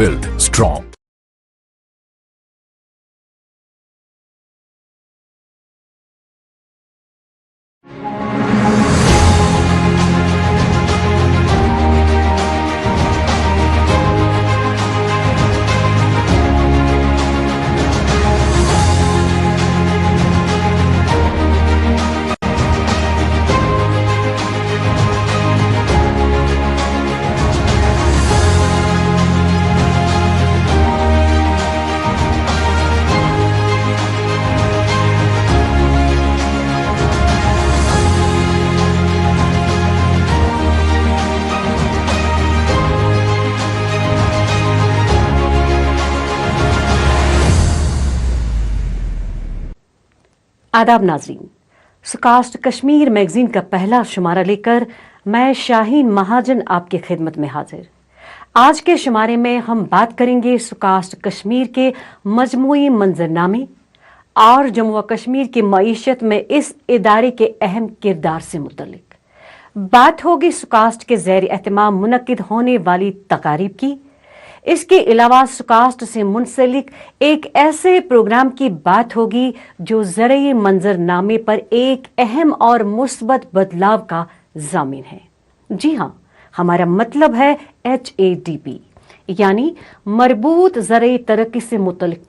built strong. आदाब नाज़रीन, सुकास्ट Kashmir magazine का पहला शुमारा लेकर मैं शाहीन महाजन आपकी खिदमत में हाजिर। आज के शुमारे में हम बात करेंगे सुकास्ट कश्मीर के मजमूई मंजरनामे और जम्मू व कश्मीर की मईशत में इस इदारे के अहम किरदार से मुतल्लिक। बात होगी सुकास्ट के ज़ैर एहतमाम मुनक्किद होने वाली तकारीब की। इसके अलावा सुकास्ट से मुंसलिक एक ऐसे प्रोग्राम की बात होगी जो ज़रिए मंजरनामे पर एक अहम और मुस्बत बदलाव का ज़ामिन है। जी हाँ, हमारा मतलब है HADP यानी मरबूत ज़रिए तरक्की से मुतल्लिक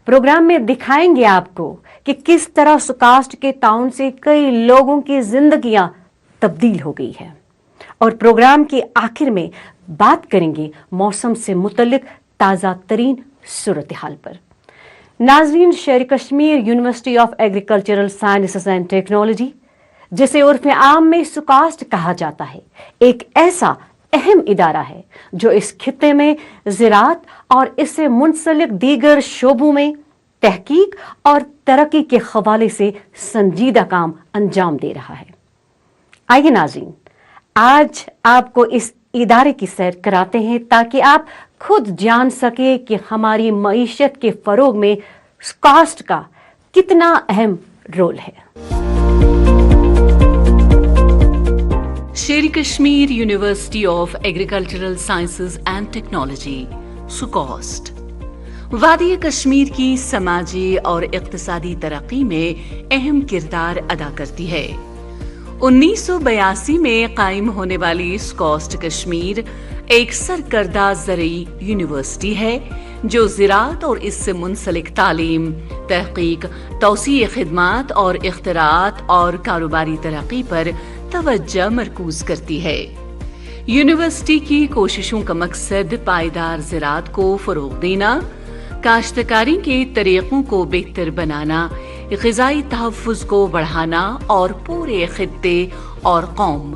प्रोग्राम में दिखाएंगे आपको कि किस तरह सुकास्ट के ताउन से कई लोगों की जिंदगियां तब्दील हो गई है। और प्रोग्राम के आखिर में बात करेंगे मौसम से मुतल्लिक ताज़ा तरीन सूरत हाल पर। नाजरीन, शेर Kashmir university of agricultural sciences and technology, जिसे उर्फ आम में सुकास्ट कहा जाता है, एक ऐसा अहम इदारा है जो इस खित्ते में ज़राअत और इससे मुंसलिक दीगर शोबों में तहकीक और तरक्की के हवाले से संजीदा काम अंजाम दे रहा है। आइए नाज़रीन, आज आपको इस इदारे की सैर कराते हैं ताकि आप खुद जान सके कि हमारी मईशत के फरोग में सुकास्ट का कितना अहम रोल है। Sher Kashmir university of agricultural sciences and technology SKUAST वादी कश्मीर की समाजी और इक्तिसादी तरक्की में अहम किरदार अदा करती है। 1982 में कायम होने वाली सुकास्ट कश्मीर एक सरकर्दा ज़रई यूनिवर्सिटी है जो ज़राअत और इससे मुंसलिक तालीम, तहकीक, तौसीए खिदमात और इख्तिराआत और कारोबारी तरक्की पर तवज्जो मरकूज करती है। यूनिवर्सिटी की कोशिशों का मकसद पायदार ज़राअत को फ़रोग़ देना, काश्तकारी के तरीक़ों को बेहतर बनाना, ग़िज़ाई तहफ़्फ़ुज़ को बढ़ाना और पूरे खित्ते और कौम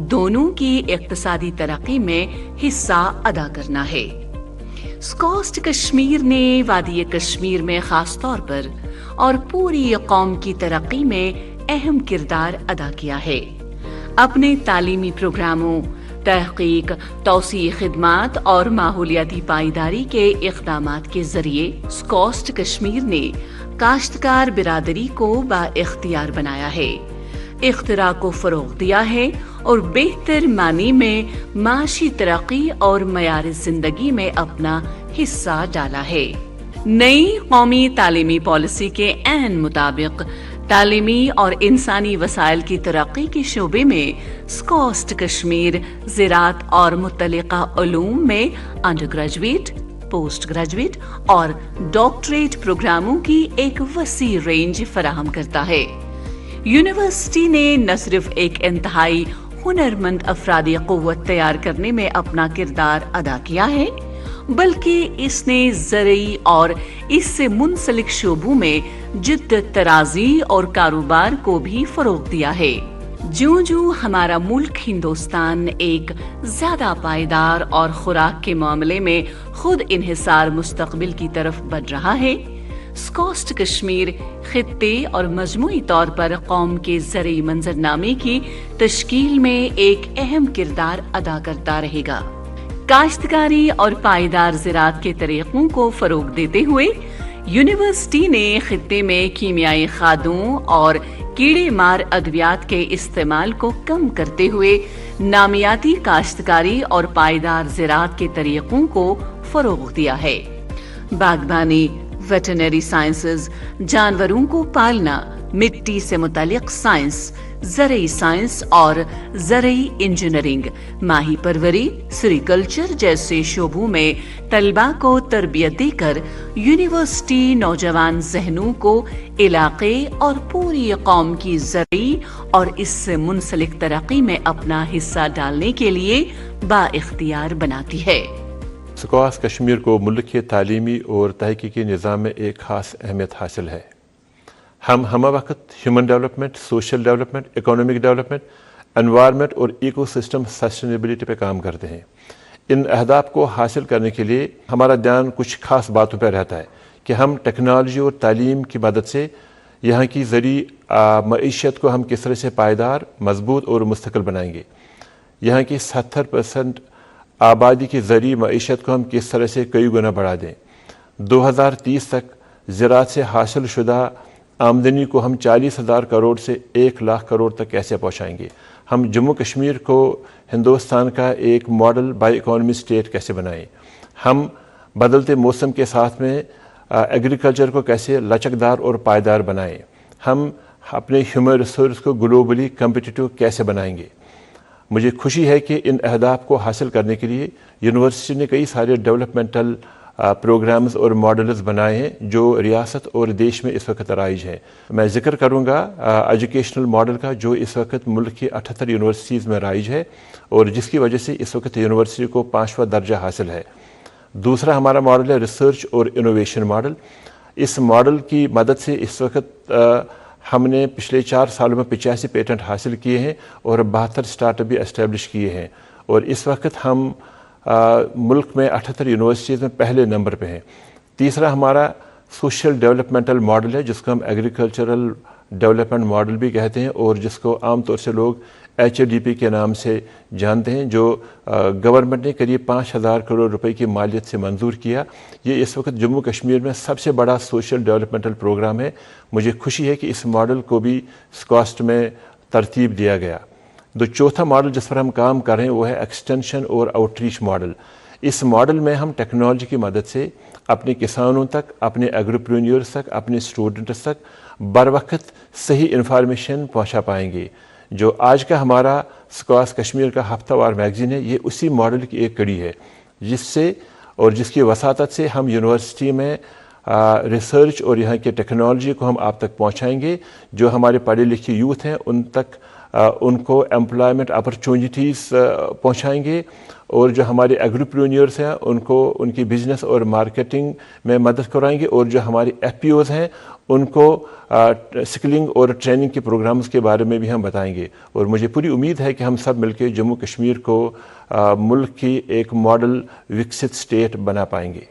दोनों की इक़्तिसादी तरक्की में हिस्सा अदा करना है। सुकास्ट कश्मीर ने वादी कश्मीर में ख़ास तौर पर और पूरी कौम की तरक्की में अहम किरदार अदा किया है। अपने तालीमी प्रोग्रामों, तहकीक, तौसीए खिदमात और माहौलियाती पायदारी के इक़दामात के ज़रिए सुकास्ट कश्मीर ने काश्तकार बिरादरी को बाइख्तियार बनाया है, इख्तिरा को फ़रोग़ दिया है और बेहतर मानी में माशी तरक्की और मयार ज़िंदगी में अपना हिस्सा डाला है। नई कौमी तालीमी पॉलिसी के ऐन मुताबिक तालीमी और इंसानी वसाइल की तरक्की के शोबे में सुकास्ट कश्मीर ज़राअत और मुतल्लिका उलूम में अंडर ग्रेजुएट, पोस्ट ग्रेजुएट और डॉक्टरेट प्रोग्रामों की एक वसी रेंज फराहम करता है। यूनिवर्सिटी ने न सिर्फ एक इंतहाई हुनरमंद अफरादी क़ुव्वत तैयार करने में अपना किरदार अदा किया है, बल्कि इसने ज़रई और इससे मुंसलिक शोबों में जिद्दत तराजी और कारोबार को भी फ़रोग़ दिया है। ज्यों-ज्यों हमारा मुल्क हिंदुस्तान एक ज्यादा पायदार और खुराक के मामले में खुद इन्हिसार मुस्तकबिल की तरफ बढ़ रहा है, सुकास्ट कश्मीर खित्ते और मजमूई तौर पर कौम के ज़रई मंजरनामे की तश्कील में एक अहम किरदार अदा करता रहेगा। काश्तकारी और पायदार ज़राअत के तरीक़ों को फ़रोग़ देते हुए यूनिवर्सिटी ने खित्ते में कीमियाई खादों और कीड़े मार अद्वियात के इस्तेमाल को कम करते हुए नामियाती काश्तकारी और पायदार ज़राअत के तरीक़ों को फ़रोग़ दिया है। बागबानी, वेटरनरी साइंसेज, जानवरों को पालना, मिट्टी से मुतालिक साइंस, ज़रई साइंस और ज़रई इंजीनियरिंग, माही परवरी, सेरीकल्चर जैसे शोबों में तलबा को तरबियत देकर यूनिवर्सिटी नौजवान जहनों को इलाके और पूरी कौम की ज़रई और इससे मुंसलिक तरक्की में अपना हिस्सा डालने के लिए बाइख्तियार बनाती है। स्कॉस्ट कश्मीर को मुल्क के तालीमी और तहकीकी निज़ाम में एक ख़ास अहमियत हासिल है। हम वक्त human development, social development, economic development, environment और इकोसिस्टम सस्टेनेबिलिटी पे काम करते हैं। इन अहदाफ को हासिल करने के लिए हमारा ध्यान कुछ खास बातों पर रहता है कि हम टेक्नोलॉजी और तालीम की मदद से यहाँ की ज़री मईशत को हम किस तरह से पायदार, मजबूत और मुस्तकिल बनाएंगे। यहाँ की 70% आबादी की ज़री मईशत को हम किस तरह से कई गुना बढ़ा दें। 2030 तक ज़राअत से हासिल शुदा आमदनी को हम 40,000 करोड़ से 1 लाख करोड़ तक कैसे पहुँचाएंगे। हम जम्मू कश्मीर को हिंदुस्तान का एक मॉडल बाई इकॉनमी स्टेट कैसे बनाएं। हम बदलते मौसम के साथ में एग्रीकल्चर को कैसे लचकदार और पायदार बनाएं। हम अपने ह्यूमन रिसोर्स को ग्लोबली कम्पिटिटिव कैसे बनाएंगे। मुझे खुशी है कि इन अहदाफ को हासिल करने के लिए यूनिवर्सिटी ने कई सारे डेवलपमेंटल प्रोग्राम्स और मॉडल्स बनाए हैं जो रियासत और देश में इस वक्त राइज हैं। मैं जिक्र करूंगा एजुकेशनल मॉडल का जो इस वक्त मुल्क की 78 यूनिवर्सिटीज़ में राइज है और जिसकी वजह से इस वक्त यूनिवर्सिटी को 5वां दर्जा हासिल है। दूसरा हमारा मॉडल है रिसर्च और इनोवेशन मॉडल। इस मॉडल की मदद से इस वक्त हमने पिछले 4 सालों में 85 पेटेंट हासिल किए हैं और 72 स्टार्टअप भी एस्टेब्लिश किए हैं और इस वक्त हम मुल्क में 78 यूनिवर्सिटीज़ में पहले नंबर पे हैं। तीसरा हमारा सोशल डेवलपमेंटल मॉडल है जिसको हम एग्रीकल्चरल डेवलपमेंट मॉडल भी कहते हैं और जिसको आम तौर से लोग HDP के नाम से जानते हैं, जो गवर्नमेंट ने करीब 5,000 करोड़ रुपए की मालियत से मंजूर किया। ये इस वक्त जम्मू कश्मीर में सबसे बड़ा सोशल डेवलपमेंटल प्रोग्राम है। मुझे खुशी है कि इस मॉडल को भी स्कॉस्ट में तरतीब दिया गया। चौथा मॉडल जिस पर हम काम कर रहे हैं वो है एक्सटेंशन और आउटरीच मॉडल। इस मॉडल में हम टेक्नोलॉजी की मदद से अपने किसानों तक, अपने एग्रीप्रेन्योर्स तक, अपने स्टूडेंट्स तक बर वक्त सही इंफॉर्मेशन पहुंचा पाएंगे। जो आज का हमारा स्कॉस्ट कश्मीर का हफ्तावार मैगजीन है ये उसी मॉडल की एक कड़ी है जिससे और जिसकी वसातत से हम यूनिवर्सिटी में रिसर्च और यहाँ की टेक्नोलॉजी को हम आप तक पहुँचाएँगे। जो हमारे पढ़े लिखे यूथ हैं उन तक उनको एम्प्लॉयमेंट अपॉर्चुनिटीज़ पहुँचाएँगे और जो हमारे एग्रीप्रेन्योर्स हैं उनको उनकी बिजनेस और मार्केटिंग में मदद कराएंगे और जो हमारे FPOs हैं उनको स्किलिंग और ट्रेनिंग के प्रोग्राम्स के बारे में भी हम बताएंगे। और मुझे पूरी उम्मीद है कि हम सब मिलकर जम्मू कश्मीर को मुल्क की एक मॉडल विकसित स्टेट बना पाएंगे।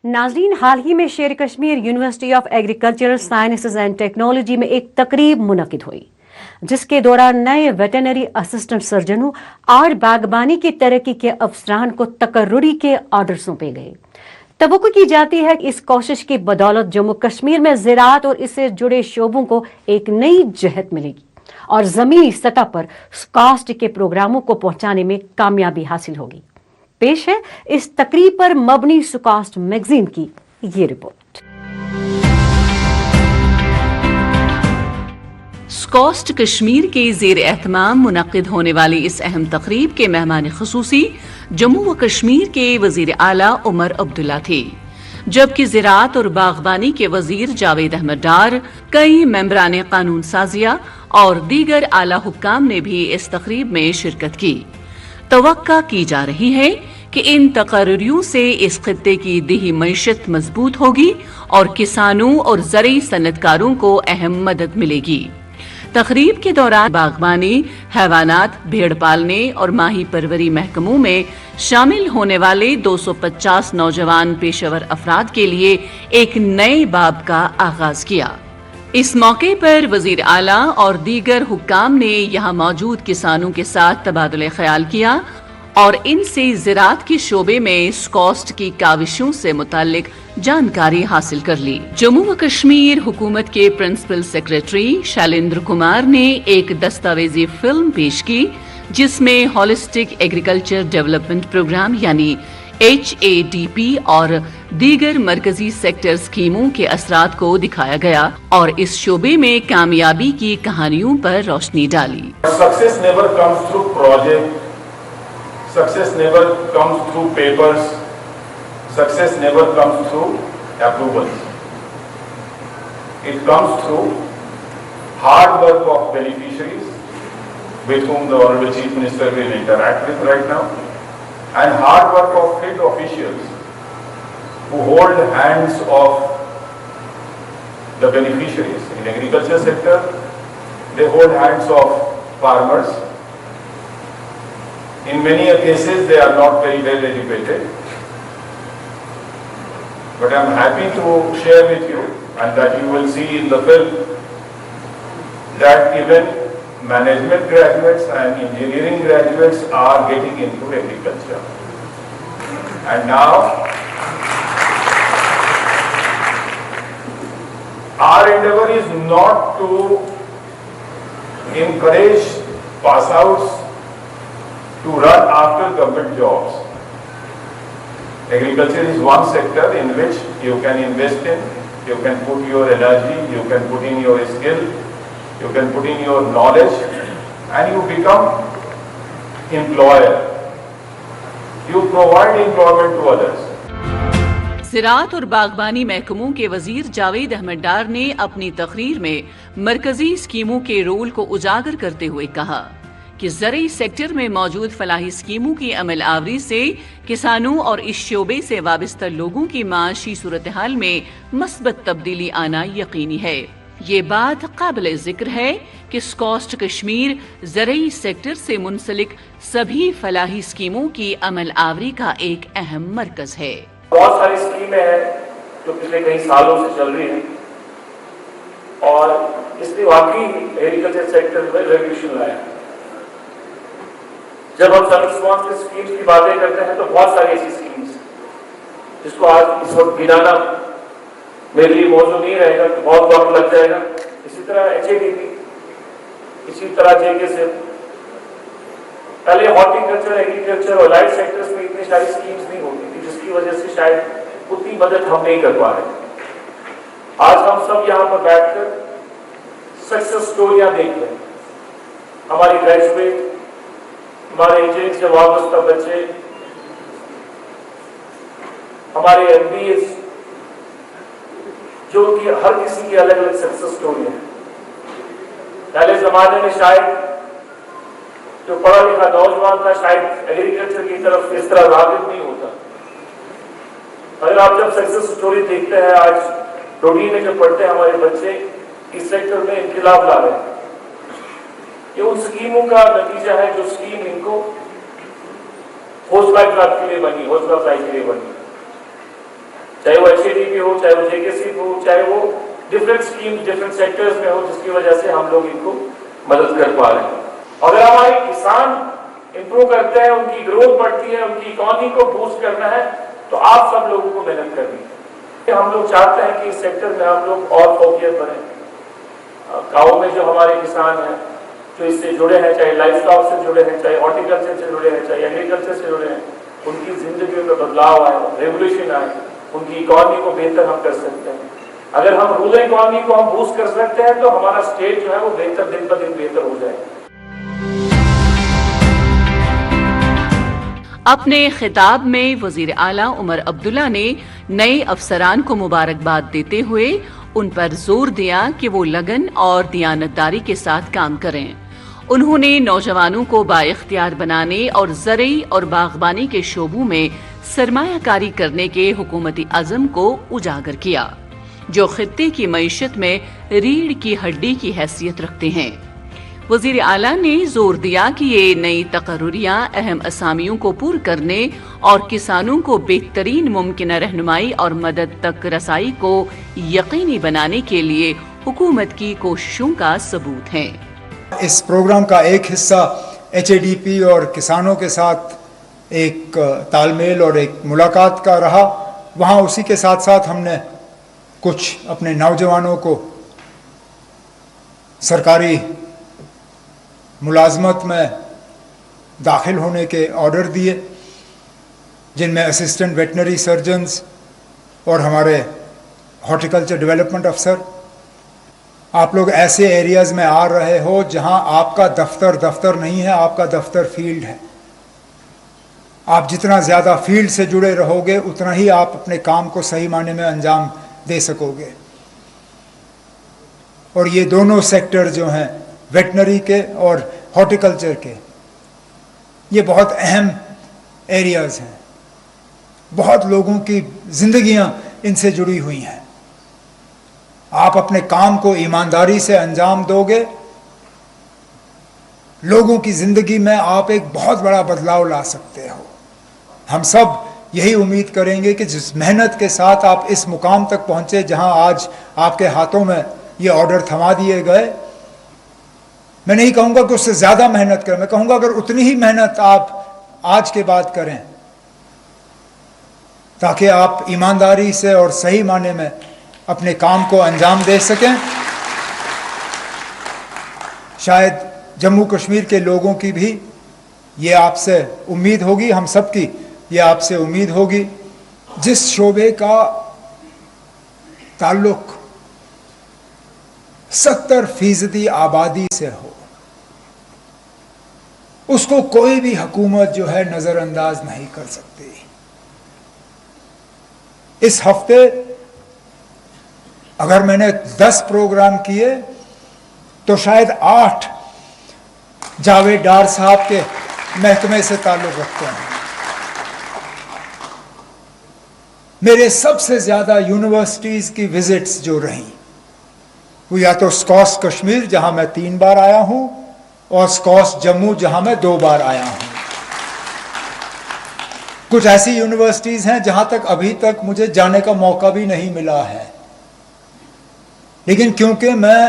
नाज़रीन, हाल ही में शेर Kashmir university of agricultural sciences and technology में एक तकरीब मुनक़िद हुई जिसके दौरान नए वेटरनरी असिस्टेंट सर्जनों और बागबानी की तरक्की के अफसरान को तकर्रुरी के ऑर्डर सौंपे गए। तवक्को की जाती है कि इस कोशिश की बदौलत जम्मू कश्मीर में ज़राअत और इससे जुड़े शोबों को एक नई जहत मिलेगी और ज़मीनी सतह पर स्कॉस्ट के प्रोग्रामों को पहुंचाने में कामयाबी हासिल होगी। पेश है इस तकरीब पर मबनी स्कॉस्ट मैगजीन की ये रिपोर्ट। स्कॉस्ट कश्मीर के ज़ेर एहतमाम मुनक़िद होने वाली इस अहम तकरीब के मेहमान खुसूसी जम्मू व कश्मीर के वज़ीर आला उमर अब्दुल्ला थे, जबकि ज़राअत और बागबानी के वज़ीर जावेद अहमद डार, कई मेंबरान कानून साजिया और दीगर आला हुक्काम ने भी इस तकरीब में शिरकत की। तवक्का की जा रही है कि इन तकर्रियों से इस खित्ते की दीही मईशत मजबूत होगी और किसानों और ज़रई सनतकारों को अहम मदद मिलेगी। तकरीब के दौरान बागबानी, हैवानात, भेड़ पालने और माही परवरी महकमों में शामिल होने वाले 250 नौजवान पेशेवर अफराद के लिए एक नए बाब का आगाज किया। इस मौके पर वजीर आला और दीगर हुक्काम ने यहाँ मौजूद किसानों के साथ तबादुले ख्याल किया اور ان سے زراعت کے شعبے میں اسکاسٹ کی کاوشوں سے متعلق جانکاری حاصل کر لی۔ جموں و کشمیر حکومت کے پرنسپل سیکریٹری شیلیندر کمار نے ایک دستاویزی فلم پیش کی جس میں ہولسٹک ایگریکلچر ڈیولپمنٹ پروگرام یعنی HADP اور دیگر مرکزی سیکٹر اسکیموں کے اثرات کو دکھایا گیا اور اس شعبے میں کامیابی کی کہانیوں پر روشنی ڈالی۔ Success never comes through project, success never comes through papers, success never comes through approvals. It comes through hard work of beneficiaries with whom the Honorable Chief Minister will interact with right now, and hard work of field officials who hold hands of the beneficiaries. In agriculture sector, they hold hands of farmers. In many cases, they are not very well educated. But I am happy to share with you, and that you will see in the film, that even management graduates and engineering graduates are getting into agriculture. And now, our endeavor is not to encourage pass-outs to run after government jobs. Agriculture is one sector in which you can invest in, you can put your energy, you can put in your skill, you can put in your knowledge, and you become employer. You provide employment to others. زراعت اور باغبانی محکموں کے وزیر جاوید احمد ڈار نے اپنی تقریر میں مرکزی اسکیموں کے رول کو اجاگر کرتے ہوئے کہا کہ زرعی سیکٹر میں موجود فلاحی اسکیموں کی عمل آوری سے کسانوں اور اس شعبے سے وابستہ لوگوں کی معاشی صورتحال میں مثبت تبدیلی آنا یقینی ہے۔ یہ بات قابل ذکر ہے کہ اسکاسٹ کشمیر زرعی سیکٹر سے منسلک سبھی فلاحی اسکیموں کی عمل آوری کا ایک اہم مرکز ہے۔ بہت ساری اسکیمیں ہیں جو پچھلے کئی سالوں سے چل رہی ہیں اور اس نے واقعی ایگریکلچر سیکٹر میں ریولیوشن لایا۔ جب ہم سب رسپانس کے اسکیمز کی باتیں کرتے ہیں تو بہت ساری ایسی اسکیمز جس کو آج اس وقت گنانا میرے لیے موضوع نہیں رہے گا کہ بہت وقت لگ جائے گا۔ اسی طرح HADP، اسی طرح JKSM، پہلے ہارٹیکلچر، ایگریکلچر اور لائٹ سیکٹرز میں اتنی ساری اسکیمز نہیں ہوتی تھی جس کی وجہ سے شاید اتنی مدد ہم نہیں کر پا رہے۔ آج ہم سب یہاں پر بیٹھ کر سکسیس سٹوریاں دیکھ رہے ہیں۔ ہماری گریجویٹ، ہمارے انجینئرنگ سے وابستہ بچے، ہمارے MBAs، جو کہ ہر کسی کی الگ الگ سکسیس سٹوری ہے۔ پہلے زمانے میں شاید جو پڑھا لکھا نوجوان تھا شاید ایگریکلچر کی طرف اس طرح راغب نہیں ہوتا۔ اگر آپ جب سکسیس سٹوری دیکھتے ہیں، آج روٹین میں جب پڑھتے ہیں ہمارے بچے اس سیکٹر میں انقلاب لا رہے ہیں، یہ ان اسکیموں کا نتیجہ ہے جو اسکیم ان کو حوصلہ افزائی کے لیے بنی، حوصلہ افزائی کے لیے بنی، چاہے وہ HADP ہو، چاہے وہ JKSM ہو، چاہے وہ ڈفرینٹ اسکیمز ڈفرینٹ سیکٹرز میں ہو، جس کی وجہ سے ہم لوگ ان کو مدد کر پا رہے ہیں۔ اگر ہمارے کسان امپروو کرتے ہیں، ان کی گروتھ بڑھتی ہے، ان کی اکانومی کو بوسٹ کرنا ہے، تو آپ سب لوگوں کو محنت کرنی ہے۔ ہم لوگ چاہتے ہیں کہ اس سیکٹر میں ہم لوگ اور فوقیت بنیں۔ گاؤں میں جو ہمارے کسان ہیں جو اس سے جڑے ہیں، چاہے لائف اسٹاک سے جڑے ہیں، چاہے ہارٹیکلچر سے جڑے ہیں، چاہے ایگریکلچر سے جڑے ہیں، ان کی زندگیوں میں بدلاؤ آئے، ریولیوشن آئے، ان کی اکانومی کو بہتر ہم کر سکتے ہیں۔ اگر ہم رورل اکانومی کو ہم بوسٹ کر سکتے ہیں تو ہمارا اسٹیٹ جو ہے وہ بہتر دن بہ دن بہتر ہو جائے۔ اپنے خطاب میں وزیر اعلیٰ عمر عبداللہ نے نئے افسران کو مبارکباد دیتے ہوئے ان پر زور دیا کہ وہ لگن اور دیانتداری کے ساتھ کام کریں۔ انہوں نے نوجوانوں کو بااختیار بنانے اور زرعی اور باغبانی کے شعبوں میں سرمایہ کاری کرنے کے حکومتی عزم کو اجاگر کیا، جو خطے کی معیشت میں ریڑھ کی ہڈی کی حیثیت رکھتے ہیں۔ وزیر اعلیٰ نے زور دیا کہ یہ نئی تقرریاں اہم اسامیوں کو پور کرنے اور کسانوں کو بہترین ممکنہ رہنمائی اور مدد تک رسائی کو یقینی بنانے کے لیے حکومت کی کوششوں کا ثبوت ہیں۔ اس پروگرام کا ایک حصہ HADP اور کسانوں کے ساتھ एक तालमेल और एक मुलाकात का रहा। वहाँ उसी के साथ साथ हमने कुछ अपने नौजवानों को सरकारी मुलाजमत में दाखिल होने के ऑर्डर दिए, जिनमें असिस्टेंट वेटनरी सर्जन्स और हमारे हॉर्टिकल्चर डेवलपमेंट अफसर। आप लोग ऐसे एरियाज़ में आ रहे हो जहां आपका दफ्तर नहीं है, आपका दफ्तर फील्ड है। आप जितना ज़्यादा फील्ड से जुड़े रहोगे उतना ही आप अपने काम को सही मायने में अंजाम दे सकोगे। और ये दोनों सेक्टर जो हैं, वेटनरी के और हॉर्टिकल्चर के, ये बहुत अहम एरियाज़ हैं। बहुत लोगों की ज़िंदगियां इनसे जुड़ी हुई हैं। आप अपने काम को ईमानदारी से अंजाम दोगे, लोगों की ज़िंदगी में आप एक बहुत बड़ा बदलाव ला सकते हो। हम सब यही उम्मीद करेंगे कि जिस मेहनत के साथ आप इस मुकाम तक पहुंचे जहां आज आपके हाथों में ये ऑर्डर थमा दिए गए, मैं नहीं कहूँगा कि उससे ज़्यादा मेहनत करें, मैं कहूँगा अगर उतनी ही मेहनत आप आज के बाद करें ताकि आप ईमानदारी से और सही माने में अपने काम को अंजाम दे सकें। शायद जम्मू कश्मीर के लोगों की भी ये आपसे उम्मीद होगी, हम सब की ये आपसे उम्मीद होगी। जिस शोबे का ताल्लुक 70% आबादी से हो, उसको कोई भी हुकूमत जो है नजरअंदाज नहीं कर सकती। इस हफ्ते अगर मैंने 10 प्रोग्राम किए तो शायद 8 जावेद डार साहब के महकमे से ताल्लुक रखते हैं। मेरे सबसे ज्यादा यूनिवर्सिटीज की विजिट्स जो रही वो या तो स्कॉस्ट कश्मीर जहां मैं 3 बार आया हूं और स्कॉस्ट जम्मू जहां मैं 2 बार आया हूं। कुछ ऐसी यूनिवर्सिटीज हैं जहां तक अभी तक मुझे जाने का मौका भी नहीं मिला है, लेकिन क्योंकि मैं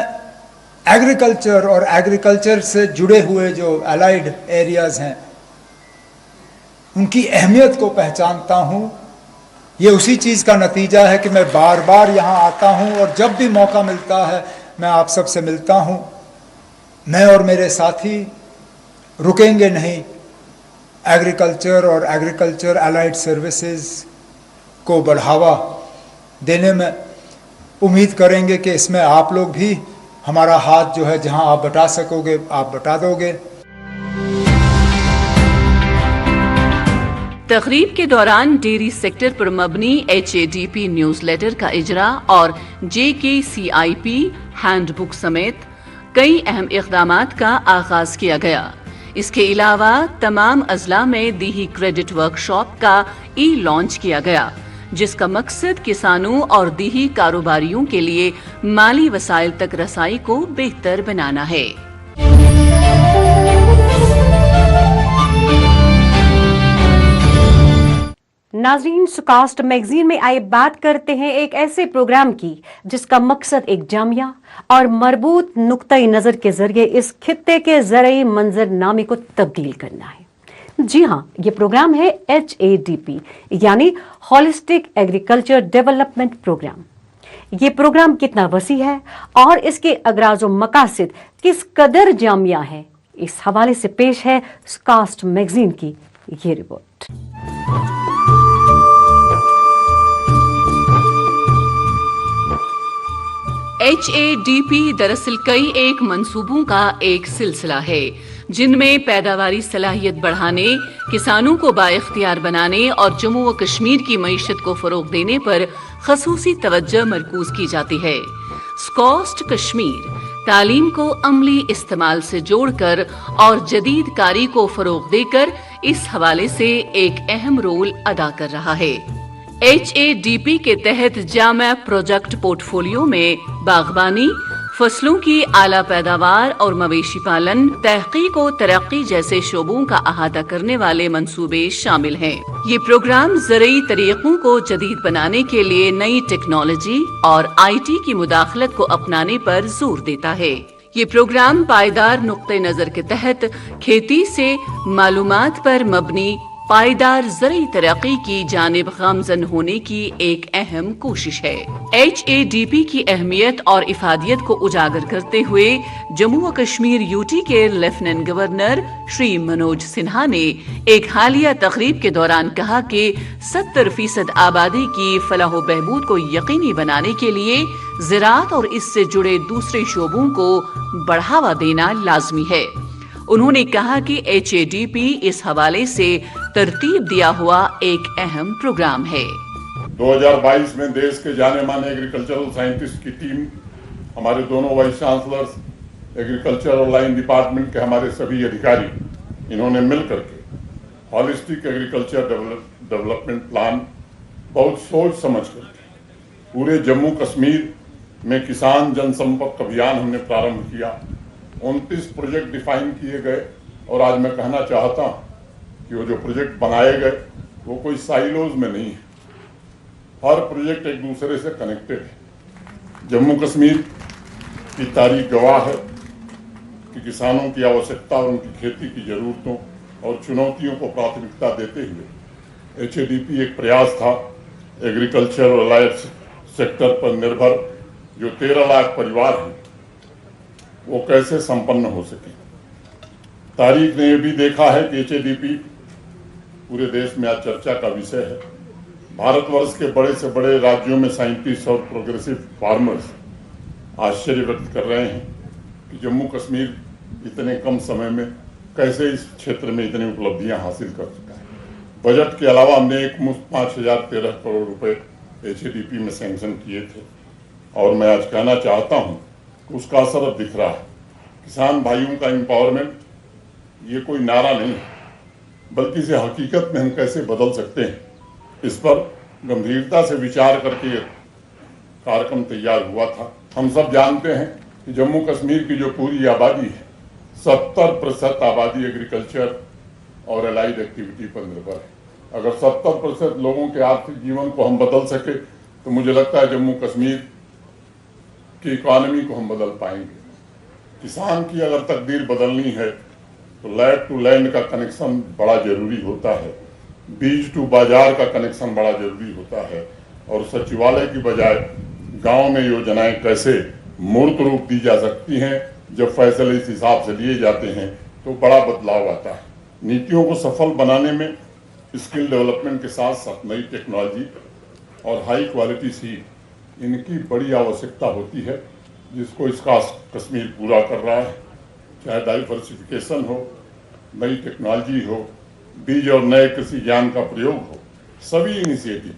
एग्रीकल्चर और एग्रीकल्चर से जुड़े हुए जो अलाइड एरियाज हैं उनकी अहमियत को पहचानता हूं। ये उसी चीज़ का नतीजा है कि मैं बार बार यहाँ आता हूँ और जब भी मौका मिलता है मैं आप सबसे मिलता हूँ। मैं और मेरे साथी रुकेंगे नहीं एग्रीकल्चर और एग्रीकल्चर अलाइड सर्विसेज को बढ़ावा देने में। उम्मीद करेंगे कि इसमें आप लोग भी हमारा हाथ जो है जहां आप बटा सकोगे आप बटा दोगे। तकरीब के दौरान डेयरी सेक्टर पर मबनी HADP न्यूज़लेटर का इजरा और JKCIP हैंडबुक समेत कई अहम इक़दामात का आगाज किया गया। इसके अलावा तमाम अजला में दीही क्रेडिट वर्कशॉप का लॉन्च किया गया, जिसका मकसद किसानों और दीही कारोबारियों के लिए माली वसाइल तक रसाई को बेहतर बनाना है। नाज़रीन, सुकास्ट मैगजीन में आए बात करते हैं एक ऐसे प्रोग्राम की जिसका मकसद एक जामिया और मरबूत नुक्ता नज़र के जरिए इस खित्ते के ज़रई मंजरनामे को तब्दील करना है। जी हाँ, ये प्रोग्राम है HADP यानी होलिस्टिक एग्रीकल्चर डेवलपमेंट प्रोग्राम। ये प्रोग्राम कितना वसी है और इसके अगराज व मकासद किस कदर जामिया है, इस हवाले से पेश है सुकास्ट मैगजीन की ये रिपोर्ट। HADP दरअसल कई एक मंसूबों का एक सिलसिला है जिनमें पैदावारी सलाहियत बढ़ाने, किसानों को बाइख्तियार बनाने और जम्मू व कश्मीर की मईशत को फरोग देने पर खसूसी तवज्जो मरकूज की जाती है। स्कॉस्ट कश्मीर तालीम को अमली इस्तेमाल से जोड़कर और जदीद कारी को फरोग देकर इस हवाले से एक अहम रोल अदा कर रहा है। HADP के तहत जामा प्रोजेक्ट पोर्टफोलियो में बागबानी, फसलों की आला पैदावार और मवेशी पालन, तहकीक और तरक्की जैसे शोबों का अहाता करने वाले मंसूबे शामिल हैं। ये प्रोग्राम ज़रई तरीकों को जदीद बनाने के लिए नई टेक्नोलॉजी और IT की मुदाखलत को अपनाने पर जोर देता है। ये प्रोग्राम पायदार नुक्ते नजर के तहत खेती से मालूमात पर मबनी پائیدار زرعی ترقی کی جانب گامزن ہونے کی ایک اہم کوشش ہے۔ HADP کی اہمیت اور افادیت کو اجاگر کرتے ہوئے جموں و کشمیر UT کے لیفٹیننٹ گورنر شری منوج سنہا نے ایک حالیہ تقریب کے دوران کہا کہ 70% آبادی کی فلاح و بہبود کو یقینی بنانے کے لیے زراعت اور اس سے جڑے دوسرے شعبوں کو بڑھاوا دینا لازمی ہے۔ انہوں نے کہا کہ HADP اس حوالے سے ترتیب دیا ہوا ایک اہم پروگرام ہے۔ 2022 میں دیش کے جانے مانے ایگریکلچرل سائنٹسٹ کی ٹیم، ہمارے دونوں وائس چانسلرز، ایگریکلچر اور لائن ڈپارٹمنٹ کے ہمارے سبھی ادھیکاری، انہوں نے مل کر کے ہالسٹک ایگریکلچر ڈیولپمنٹ پلان بہت سوچ سمجھ کر کے پورے جموں کشمیر میں کسان جن سمپرک ابھیان ہم نے پرارمبھ کیا۔ 29 پروجیکٹ ڈیفائن کیے گئے، اور آج میں کہنا چاہتا ہوں کہ وہ جو پروجیکٹ بنائے گئے وہ کوئی سائلوز میں نہیں ہے، ہر پروجیکٹ ایک دوسرے سے کنیکٹڈ ہے۔ جموں کشمیر کی تاریخ گواہ ہے کہ کسانوں کی آوشکتا اور ان کی کھیتی کی ضرورتوں اور چنوتیوں کو پراتھمکتا دیتے ہوئے HADP ایک پریاس تھا ایگریکلچر اور الائڈ سیکٹر پر نربھر جو 13 لاکھ پریوار ہیں وہ کیسے سمپن ہو سکے۔ تاریخ نے یہ بھی دیکھا ہے کہ HADP پورے دیش میں آج چرچا کا وشے ہے۔ بھارت ورش کے بڑے سے بڑے راجیوں میں سائنٹسٹ اور پروگریسو فارمرز آشچर्य ویکت کر رہے ہیں کہ جموں کشمیر اتنے کم سمے میں کیسے اس چھیتر میں اتنی اپلبدھیاں حاصل کر چکا ہے۔ بجٹ کے علاوہ ہم نے ایک مفت 5013 کروڑ روپے HADP میں سینکشن کیے تھے، اور میں آج کہنا چاہتا ہوں کہ اس کا اثر اب دکھ رہا ہے۔ کسان بھائیوں کا امپاورمنٹ یہ کوئی نعرہ نہیں ہے، بلکہ اسے حقیقت میں ہم کیسے بدل سکتے ہیں، اس پر گمبھیرتا سے وچار کر کے کارکرم تیار ہوا تھا۔ ہم سب جانتے ہیں کہ جموں کشمیر کی جو پوری آبادی ہے 70% آبادی ایگریکلچر اور الائڈ ایکٹیویٹی پر نربھر ہے۔ اگر 70% لوگوں کے آرتھک جیون کو ہم بدل سکے تو مجھے لگتا ہے جموں کشمیر کی اکانومی کو ہم بدل پائیں گے۔ کسان کی اگر تقدیر بدلنی ہے تو لینڈ ٹو لینڈ کا کنیکشن بڑا ضروری ہوتا ہے، بیج ٹو بازار کا کنیکشن بڑا ضروری ہوتا ہے، اور سچیوالیہ کی بجائے گاؤں میں یوجنائیں کیسے مورت روپ دی جا سکتی ہیں، جب فیصلے اس حساب سے لیے جاتے ہیں تو بڑا بدلاؤ آتا ہے۔ نیتیوں کو سفل بنانے میں اسکل ڈیولپمنٹ کے ساتھ ساتھ نئی ٹیکنالوجی اور ہائی کوالٹی سیڈ ان کی بڑی آوشکتا ہوتی ہے، جس کو اس کا کشمیر پورا کر رہا ہے۔ چاہے ڈائیورسفیکیشن ہو، نئی ٹیکنالوجی ہو، بیج اور نئے کسی گیان کا پریوگ ہو، سبھی انیشیٹو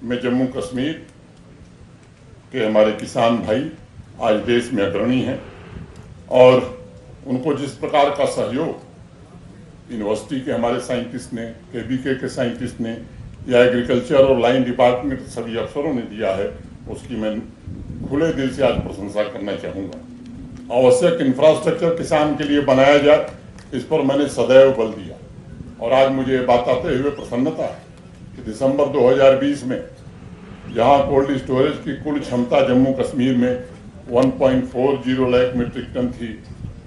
میں جموں کشمیر کہ ہمارے کسان بھائی آج دیش میں اگرنی ہیں، اور ان کو جس پرکار کا سہیوگ یونیورسٹی کے ہمارے سائنٹسٹ نے، KBK کے سائنٹسٹ نے، یا ایگریکلچر اور لائن ڈپارٹمنٹ سبھی افسروں نے دیا ہے، اس کی میں کھلے دل سے آج پرشنسا کرنا چاہوں گا۔ آوشک انفراسٹرکچر کسان کے لیے بنایا جائے، اس پر میں نے سدیو بل دیا، اور آج مجھے یہ بات آتے ہوئے پرسنتا ہے کہ دسمبر 2020 میں جہاں کولڈ اسٹوریج کی کل چھمتا جموں کشمیر میں 1.40 لاکھ میٹرک ٹن تھی،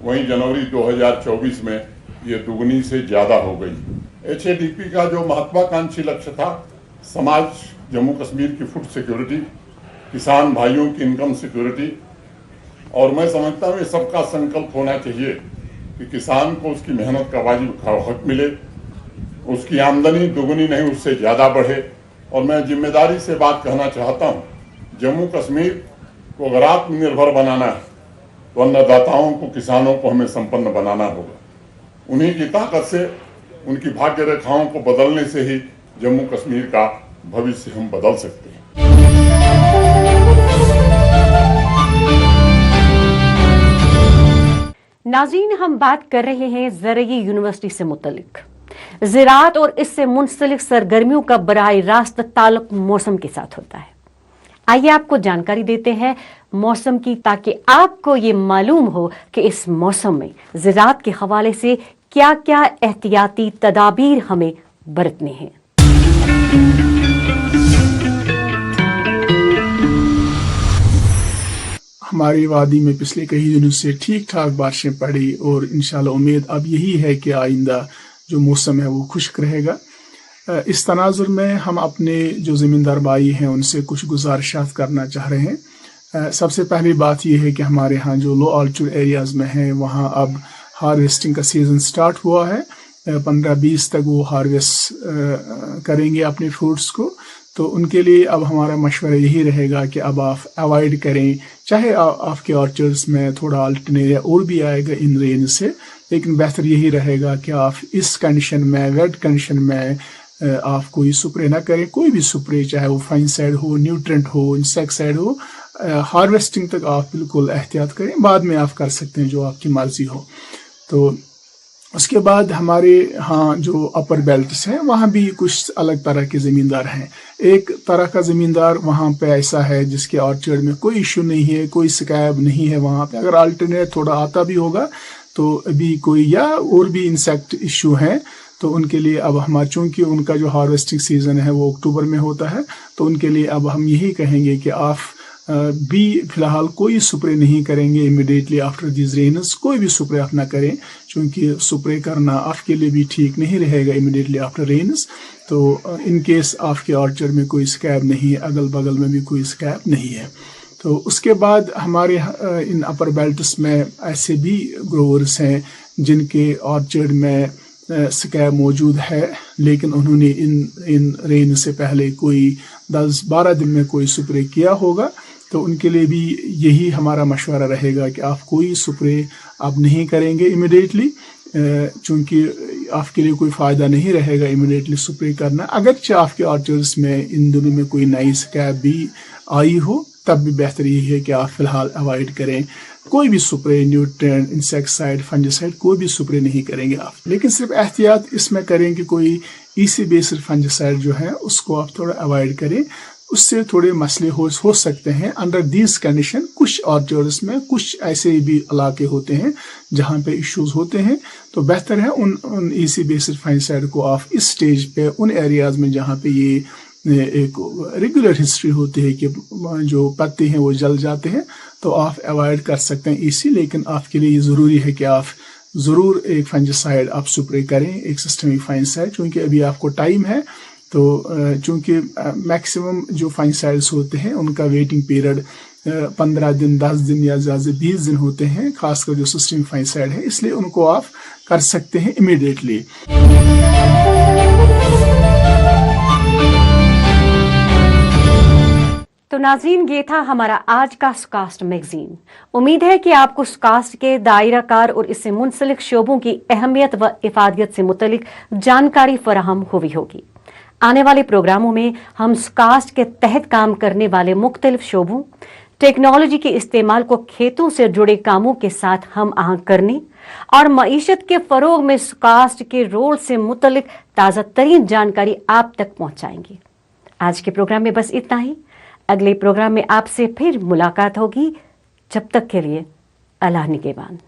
وہیں جنوری 2024 میں یہ دگنی سے زیادہ ہو گئی۔ HADP کا جو مہتواکانکشی لکشیہ تھا، سماج جموں کشمیر کی فوڈ سیکیورٹی، کسان بھائیوں کی انکم سیکیورٹی، اور میں سمجھتا ہوں یہ سب کا سنکلپ ہونا چاہیے کہ کسان کو اس کی محنت کا واجب حق ملے، اس کی آمدنی دگنی نہیں اس سے زیادہ بڑھے۔ اور میں ذمہ داری سے بات کہنا چاہتا ہوں، جموں کشمیر کو اگر آتم نربھر بنانا ہے تو انّداتاؤں کو، کسانوں کو ہمیں سمپن بنانا ہوگا۔ انہی کی طاقت سے، ان کی بھاگیہ ریکھاؤں کو بدلنے سے ہی جموں کشمیر کا بھوشیہ ہم بدل سکتے ہیں۔ ناظرین، ہم بات کر رہے ہیں زرعی یونیورسٹی سے متعلق۔ زراعت اور اس سے منسلک سرگرمیوں کا براہ راست تعلق موسم کے ساتھ ہوتا ہے۔ آئیے آپ کو جانکاری دیتے ہیں موسم کی، تاکہ آپ کو یہ معلوم ہو کہ اس موسم میں زراعت کے حوالے سے کیا کیا احتیاطی تدابیر ہمیں برتنے ہیں۔ ہماری وادی میں پچھلے کئی دنوں سے ٹھیک ٹھاک بارشیں پڑی، اور انشاءاللہ امید اب یہی ہے کہ آئندہ जो मौसम है वो खुश्क रहेगा। इस तनाजुर में हम अपने जो ज़मींदार भाई हैं उनसे कुछ गुजारिशात करना चाह रहे हैं। सबसे पहली बात यह है कि हमारे यहाँ जो लो ऑल्टीट्यूड एरियाज़ में हैं वहाँ अब हार्वेस्टिंग का सीज़न स्टार्ट हुआ है। 15-20 तक वो हार्वेस्ट करेंगे अपने फ्रूट्स को। तो उनके लिए अब हमारा मशवरा यही रहेगा कि अब आप अवॉइड करें, चाहे आपके ऑर्चर्ड्स में थोड़ा अल्टरनेरिया और भी आएगा इन रेन से, लेकिन बेहतर यही रहेगा कि आप इस कंडीशन में, वेट कंडीशन में आप कोई स्प्रे ना करें। कोई भी स्प्रे, चाहे वो फाइनसाइड हो, न्यूट्रेंट हो, इंसेक्टिसाइड हो, हार्वेस्टिंग तक आप बिल्कुल एहतियात करें। बाद में आप कर सकते हैं जो आपकी मर्जी हो। तो उसके बाद हमारे यहाँ जो अपर बेल्ट्स हैं वहाँ भी कुछ अलग तरह के ज़मींदार हैं। एक तरह का ज़मींदार वहाँ पे ऐसा है जिसके ऑर्चर्ड में कोई इशू नहीं है, कोई स्कैब नहीं है वहाँ पे। अगर अल्टरनेट थोड़ा आता भी होगा तो अभी कोई या और भी इंसेक्ट इशू है तो उनके लिए अब हमारा, चूँकि उनका जो हार्वेस्टिंग सीज़न है वो अक्टूबर में होता है, तो उनके लिए अब हम यही कहेंगे कि आप भी फ़िलहाल कोई स्प्रे नहीं करेंगे इमीडिएटली आफ्टर दिस रेन्स। कोई भी स्प्रे आप ना करें, क्योंकि स्प्रे करना आपके लिए भी ठीक नहीं रहेगा इमीडिएटली आफ्टर रेन्स। तो इन केस आपके ऑर्चर्ड में कोई स्कैब नहीं है, अगल बगल में भी कोई स्कैब नहीं है। तो उसके बाद हमारे इन अपर बेल्ट्स में ऐसे भी ग्रोवर्स हैं जिनके ऑर्चर्ड में स्कैब मौजूद है, लेकिन उन्होंने इन रेन से पहले कोई 10-12 दिन में कोई स्प्रे किया होगा। तो उनके लिए भी यही हमारा मशवरा रहेगा कि आप कोई स्प्रे आप नहीं करेंगे इमीडिएटली, चूँकि आपके लिए कोई फ़ायदा नहीं रहेगा इमीडिएटली स्प्रे करना। अगरचे आपके ऑर्चर्ड्स में इन दिनों में कोई नई स्कैब भी आई हो, तब भी बेहतर यही है कि आप फ़िलहाल अवॉइड करें। कोई भी स्प्रे, न्यूट्रेंट, इंसेक्टिसाइड, फंजिसाइड, कोई भी स्प्रे नहीं करेंगे आप। लेकिन सिर्फ एहतियात इसमें करें कि कोई ईसी बेस्ड फंजिसाइड जो है उसको आप थोड़ा अवॉइड करें। उससे थोड़े मसले हो सकते हैं अंडर दिस कंडीशन। कुछ ऑर्चर्ड्स में कुछ ऐसे भी इलाके होते हैं जहाँ पे इश्यूज होते हैं, तो बेहतर है उन ईसी बेस्ड फंजिसाइड को आप इस स्टेज पे, उन एरियाज में जहाँ पे ये एक रेगुलर हिस्ट्री होती है कि जो पत्ते हैं वो जल जाते हैं, तो आप अवॉइड कर सकते हैं इसी। लेकिन आपके लिए ये ज़रूरी है कि आप ज़रूर एक फंजिसाइड आप स्प्रे करें, एक सिस्टमिक फंजिसाइड, क्योंकि अभी आपको टाइम है। तो चूँकि मैक्सिमम जो फंजिसाइड्स होते हैं उनका वेटिंग पीरियड 15 दिन, 10 दिन या ज़्यादा 20 दिन होते हैं, खासकर जो सिस्टमिक फंजिसाइड है, इसलिए उनको आप कर सकते हैं इमीडिएटली। तो नाज़रीन, ये था हमारा आज का सुकास्ट मैगजीन। उम्मीद है कि आपको सुकास्ट के दायराकार और इससे मुंसलिक शोबों की अहमियत व इफादियत से मुतलिक जानकारी फराहम हुई होगी। आने वाले प्रोग्रामों में हम सुकास्ट के तहत काम करने वाले मुख्तलिफ शोबों, टेक्नोलॉजी के इस्तेमाल को खेतों से जुड़े कामों के साथ हम आहंग करने और मईशत के फरोग में सुकास्ट के रोल से मुतलिक ताज़ा तरीन जानकारी आप तक पहुंचाएंगे। आज के प्रोग्राम में बस इतना ही। अगले प्रोग्राम में आपसे फिर मुलाकात होगी। जब तक के लिए अल्लाह निगहबान।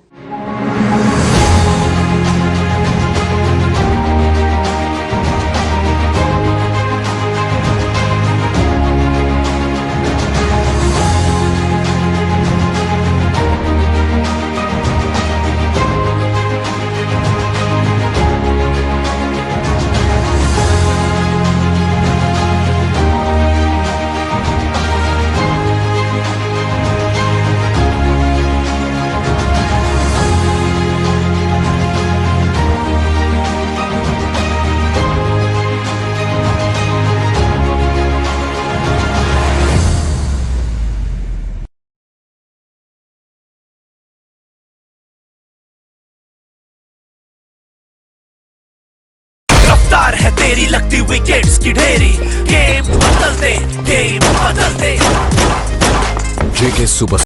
है तेरी लगती विकेट्स की ढेरी, गेम बदल दे, गेम बदल दे। जेके सुपर